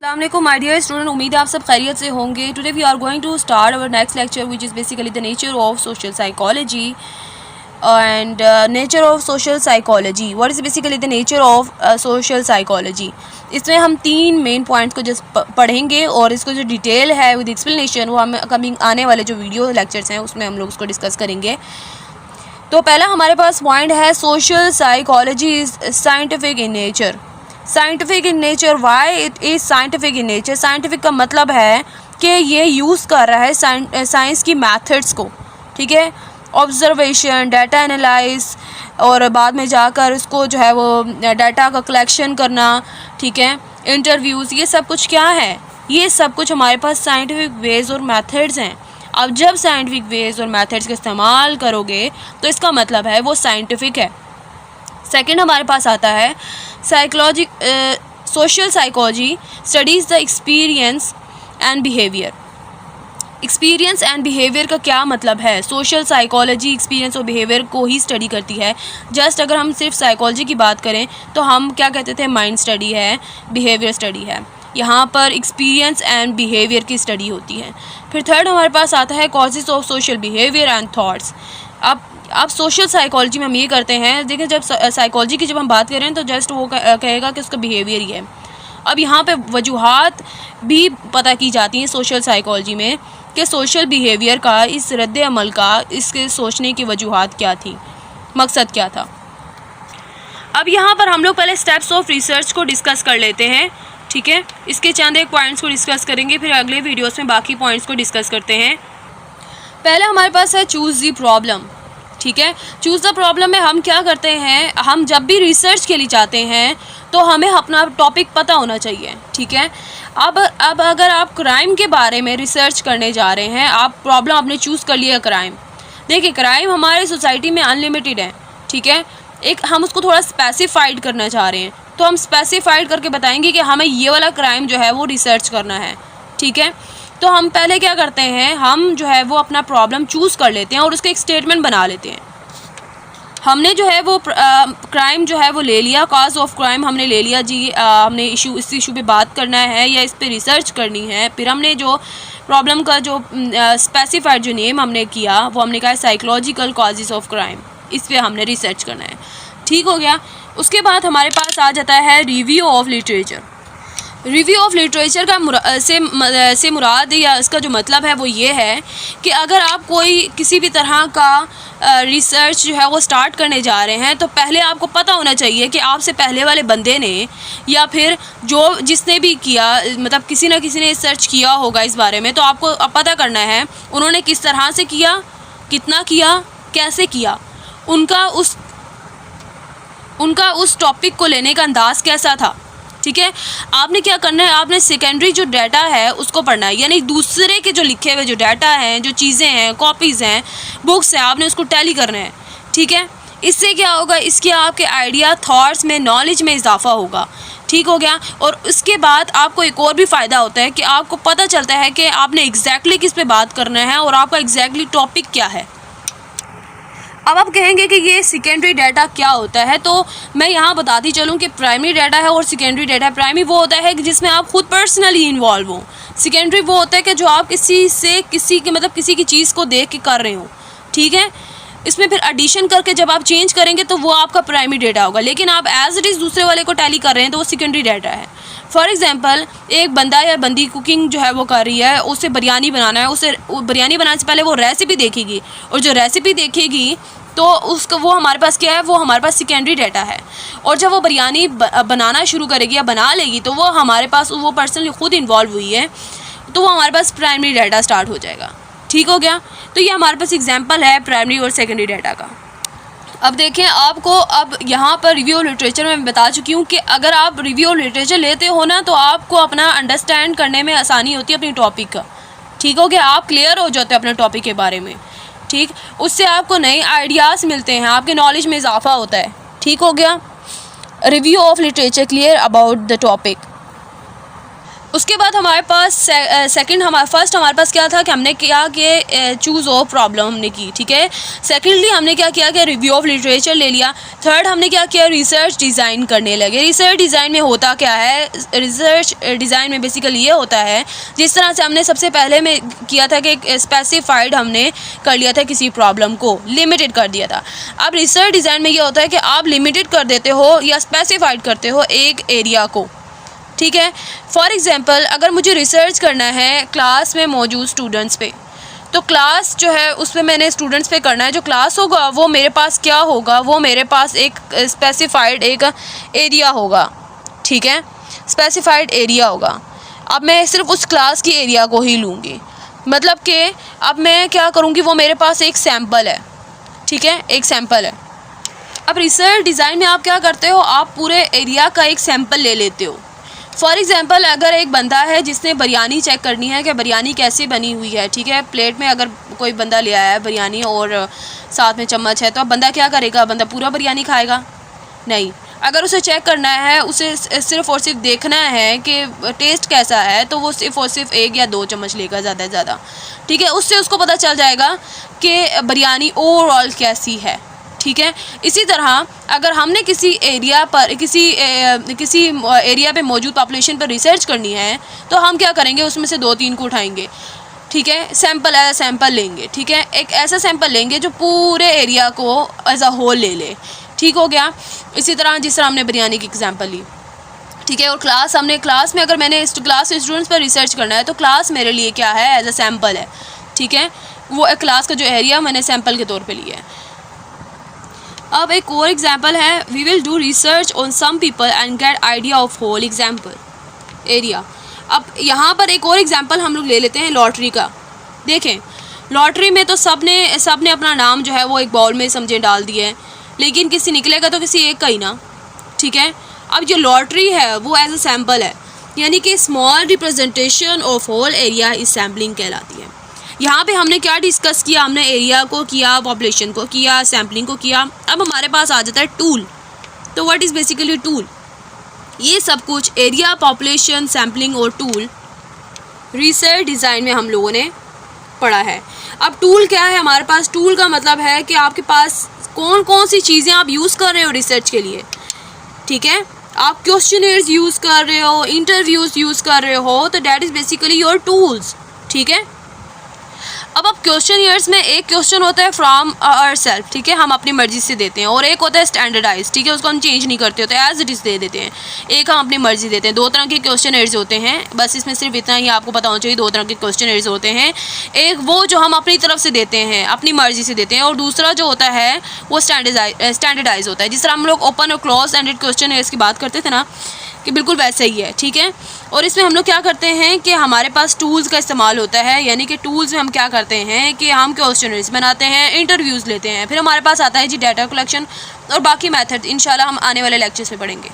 Assalamualaikum my dear student, उम्मीद है आप सब खैरियत से होंगे। Today we are going to start our next lecture which is basically the nature of social psychology and nature of social psychology. What is basically the nature of social psychology. इसमें हम 3 main points को just पढ़ेंगे और इसको जो detail है with explanation वो हम कमिंग आने वाले जो वीडियो लेक्चर्स हैं उसमें हम लोग उसको डिस्कस करेंगे। तो पहला हमारे पास पॉइंट है social psychology is scientific in nature. Scientific in nature, why it is scientific in nature. Scientific का मतलब है कि ये यूज़ कर रहा है साइंस की मेथड्स को, ठीक है, ऑब्जर्वेशन, डाटा एनालाइज और बाद में जाकर उसको जो है वो डाटा का कलेक्शन करना, ठीक है, इंटरव्यूज़, ये सब कुछ क्या है, ये सब कुछ हमारे पास साइंटिफिक वेज और मेथड्स हैं। अब जब साइंटिफिक वेज और मेथड्स का इस्तेमाल करोगे तो इसका मतलब है वो साइंटिफिक है। सेकंड हमारे पास आता है psychology. Social psychology studies the experience and behaviour. Experience and behaviour का क्या मतलब है? सोशल साइकोलॉजी एक्सपीरियंस और बिहेवियर को ही स्टडी करती है। जस्ट अगर हम सिर्फ साइकोलॉजी की बात करें तो हम क्या कहते थे, माइंड स्टडी है, बिहेवियर स्टडी है। यहाँ पर एक्सपीरियंस एंड बिहेवियर की स्टडी होती है। फिर थर्ड हमारे पास आता है causes of social behaviour and thoughts. अब सोशल साइकोलॉजी में हम ये करते हैं, देखिए जब साइकोलॉजी की जब हम बात करें तो जस्ट वो कहेगा कि उसका बिहेवियर ही है। अब यहाँ पे वजूहात भी पता की जाती हैं सोशल साइकोलॉजी में कि सोशल बिहेवियर का, इस रद्द अमल का, इसके सोचने की वजूहात क्या थी, मकसद क्या था। अब यहाँ पर हम लोग पहले स्टेप्स ऑफ रिसर्च को डिस्कस कर लेते हैं, ठीक है। इसके चंद एक पॉइंट्स को डिस्कस करेंगे, फिर अगले वीडियोस में बाकी पॉइंट्स को डिस्कस करते हैं। पहले हमारे पास है चूज़ द प्रॉब्लम, ठीक है। चूज़ द प्रॉब्लम में हम क्या करते हैं, हम जब भी रिसर्च के लिए जाते हैं तो हमें अपना टॉपिक पता होना चाहिए, ठीक है। अब अगर आप क्राइम के बारे में रिसर्च करने जा रहे हैं, आप प्रॉब्लम आपने चूज़ कर लिया क्राइम। देखिए क्राइम हमारे सोसाइटी में अनलिमिटेड है, ठीक है। एक हम उसको थोड़ा स्पेसिफाइड करना चाह रहे हैं तो हम स्पेसिफाइड करके बताएंगे कि हमें ये वाला क्राइम जो है वो रिसर्च करना है, ठीक है। तो हम पहले क्या करते हैं, हम जो है वो अपना प्रॉब्लम चूज़ कर लेते हैं और उसका एक स्टेटमेंट बना लेते हैं। हमने जो है वो क्राइम जो है वो ले लिया, कॉज ऑफ क्राइम हमने ले लिया जी, हमने इस इशू पे बात करना है या इस पे रिसर्च करनी है। फिर हमने जो प्रॉब्लम का जो स्पेसिफाइड जो नेम हमने किया वो हमने कहा साइकोलॉजिकल कॉजेज़ ऑफ क्राइम, इस पे हमने रिसर्च करना है, ठीक हो गया। उसके बाद हमारे पास आ जाता है review of literature. Review of literature का से मुराद या इसका जो मतलब है वो ये है कि अगर आप कोई किसी भी तरह का रिसर्च जो है वो स्टार्ट करने जा रहे हैं तो पहले आपको पता होना चाहिए कि आपसे पहले वाले बंदे ने या फिर जिसने भी किया, मतलब किसी न किसी ने रिसर्च किया होगा इस बारे में, तो आपको पता करना है उन्होंने किस तरह से किया, कितना किया, कैसे किया, उनका उस टॉपिक को लेने का अंदाज़ कैसा था, ठीक है। आपने क्या करना है, आपने सेकेंडरी जो डाटा है उसको पढ़ना है, यानी दूसरे के जो लिखे हुए जो डाटा हैं, जो चीज़ें हैं, कॉपीज़ हैं, बुक्स हैं, आपने उसको टैली करना है, ठीक है। इससे क्या होगा, इसके आपके आइडिया, थॉट्स में, नॉलेज में इजाफा होगा, ठीक हो गया। और उसके बाद आपको एक और भी फ़ायदा होता है कि आपको पता चलता है कि आपने एग्जैक्टली किस पे बात करना है और आपका एग्जैक्टली टॉपिक क्या है। अब आप कहेंगे कि ये सेकेंडरी डाटा क्या होता है, तो मैं यहाँ बताती चलूँ कि प्राइमरी डाटा है और सेकेंडरी डाटा है। प्राइमरी वो होता है कि जिसमें आप खुद पर्सनली इन्वॉल्व हो। सेकेंडरी वो होता है कि जो आप किसी की चीज़ को देख के कर रहे हो, ठीक है। इसमें फिर एडिशन करके जब आप चेंज करेंगे तो वो आपका प्राइमरी डाटा होगा, लेकिन आप एज इट इज़ दूसरे वाले को टैली कर रहे हैं तो वो सेकेंडरी डाटा है। फॉर एग्जांपल एक बंदा या बंदी कुकिंग जो है वो कर रही है, उसे बिरयानी बनाना है, उसे बिरयानी बनाने से पहले वो रेसिपी देखेगी और जो रेसिपी देखेगी तो उसका वो हमारे पास क्या है, वो हमारे पास सेकेंडरी डाटा है। और जब वो बिरयानी बनाना शुरू करेगी या बना लेगी तो वो हमारे पास, वो पर्सनली खुद इन्वॉल्व हुई है, तो वो हमारे पास प्राइमरी डाटा स्टार्ट हो जाएगा, ठीक हो गया। तो ये हमारे पास एग्जांपल है प्राइमरी और सेकेंडरी डाटा का। अब देखें आपको, अब यहाँ पर रिव्यू ऑफ लिटरेचर में मैं बता चुकी हूँ कि अगर आप रिव्यू ऑफ लिटरेचर लेते हो ना तो आपको अपना अंडरस्टैंड करने में आसानी होती है अपनी टॉपिक का, ठीक हो गया। आप क्लियर हो जाते हो अपने टॉपिक के बारे में, ठीक। उससे आपको नए आइडियाज़ मिलते हैं, आपके नॉलेज में इजाफा होता है, ठीक हो गया। Review of literature, clear about the topic. उसके बाद हमारे पास फर्स्ट हमारे पास क्या था कि हमने किया कि चूज़ ऑफ प्रॉब्लम हमने की, ठीक है। सेकेंडली हमने क्या किया कि रिव्यू ऑफ लिटरेचर ले लिया। थर्ड हमने क्या किया, रिसर्च डिज़ाइन करने लगे। रिसर्च डिज़ाइन में होता क्या है, रिसर्च डिज़ाइन में बेसिकली ये होता है, जिस तरह से हमने सबसे पहले में किया था कि स्पेसिफाइड हमने कर लिया था किसी प्रॉब्लम को, लिमिटेड कर दिया था। अब रिसर्च डिज़ाइन में ये होता है कि आप लिमिटेड कर देते हो या स्पेसिफाइड करते हो एक एरिया को, ठीक है। फॉर एग्ज़ाम्पल अगर मुझे रिसर्च करना है क्लास में मौजूद स्टूडेंट्स पे, तो क्लास जो है उस पर मैंने स्टूडेंट्स पे करना है। जो क्लास होगा वो मेरे पास क्या होगा, वो मेरे पास एक स्पेसिफाइड एक एरिया होगा, ठीक है, स्पेसिफाइड एरिया होगा। अब मैं सिर्फ उस क्लास की एरिया को ही लूँगी, मतलब कि अब मैं क्या करूँगी, वो मेरे पास एक सैम्पल है, ठीक है, एक सैम्पल है। अब रिसर्च डिज़ाइन में आप क्या करते हो, आप पूरे एरिया का एक सैम्पल ले लेते हो। फॉर एग्ज़ाम्पल अगर एक बंदा है जिसने बिरयानी चेक करनी है कि बिरयानी कैसे बनी हुई है, ठीक है, प्लेट में अगर कोई बंदा ले आया है बिरयानी और साथ में चम्मच है, तो अब बंदा क्या करेगा, बंदा पूरा बिरयानी खाएगा नहीं। अगर उसे चेक करना है, उसे सिर्फ़ और सिर्फ देखना है कि टेस्ट कैसा है, तो वो सिर्फ़ और सिर्फ 1 या 2 चम्मच लेगा ज़्यादा से ज़्यादा, ठीक है। उससे उसको पता चल जाएगा कि बिरयानी ओवरऑल कैसी है, ठीक है। इसी तरह अगर हमने किसी एरिया पर किसी एरिया पे मौजूद पॉपुलेशन पर रिसर्च करनी है, तो हम क्या करेंगे, उसमें से 2-3 को उठाएंगे, ठीक है, सैंपल लेंगे, ठीक है, एक ऐसा सैंपल लेंगे जो पूरे एरिया को एज अ होल ले ले, ठीक हो गया। इसी तरह जिस तरह हमने बिरयानी की एग्जांपल ली, ठीक है। और क्लास में अगर मैंने क्लास के स्टूडेंट्स पर रिसर्च करना है, तो क्लास मेरे लिए क्या है, एज अ सैम्पल है, ठीक है। वो एक क्लास का जो एरिया मैंने सैम्पल के तौर पे लिया है। अब एक और एग्जांपल है, we will do research on some people and get idea of whole example area. अब यहाँ पर एक और एग्जांपल हम लोग ले लेते हैं लॉटरी का। देखें, लॉटरी में तो सब ने अपना नाम जो है वो एक बॉल में समझे डाल दिया है, लेकिन किसी निकलेगा तो किसी एक का ही ना, ठीक है। अब जो लॉटरी है वो एज अ सैम्पल है, यानी कि small representation of whole area इस सैम्पलिंग कहलाती है। यहाँ पे हमने क्या डिस्कस किया, हमने एरिया को किया, पॉपुलेशन को किया, सैम्पलिंग को किया। अब हमारे पास आ जाता है टूल। तो व्हाट इज़ बेसिकली टूल, ये सब कुछ एरिया, पॉपुलेशन, सैम्पलिंग और टूल रिसर्च डिज़ाइन में हम लोगों ने पढ़ा है। अब टूल क्या है हमारे पास, टूल का मतलब है कि आपके पास कौन कौन सी चीज़ें आप यूज़ कर रहे हो रिसर्च के लिए, ठीक है। आप क्वेश्चनर्स यूज़ कर रहे हो, इंटरव्यूज़ यूज़ कर रहे हो, तो that is basically your tools, ठीक है। अब क्वेश्चनियर्स में एक क्वेश्चन होता है फ्रॉम आवर सेल्फ, ठीक है, हम अपनी मर्ज़ी से देते हैं, और एक होता है स्टैंडर्डाइज, ठीक है, उसको हम चेंज नहीं करते होते, एज इट इज़ दे देते हैं। एक हम अपनी मर्ज़ी देते हैं। 2 तरह के क्वेश्चनर्स होते हैं, बस इसमें सिर्फ इतना ही आपको पता होना चाहिए, 2 तरह के क्वेश्चनर्स होते हैं। एक वो जो हम अपनी तरफ से देते हैं, अपनी मर्ज़ी से देते हैं, और दूसरा जो होता है वो स्टैंडर्डाइज होता है। जिस तरह हम लोग ओपन और क्लोज एंडेड क्वेश्चनर्स की बात करते थे ना, कि बिल्कुल वैसे ही है, ठीक है। और इसमें हम लोग क्या करते हैं कि हमारे पास टूल्स का इस्तेमाल होता है, यानी कि टूल्स में हम क्या करते हैं कि हम क्वेश्चनर्स बनाते हैं, इंटरव्यूज़ लेते हैं, फिर हमारे पास आता है जी डाटा कलेक्शन, और बाकी मेथड इंशाल्लाह हम आने वाले लेक्चर्स में पढ़ेंगे।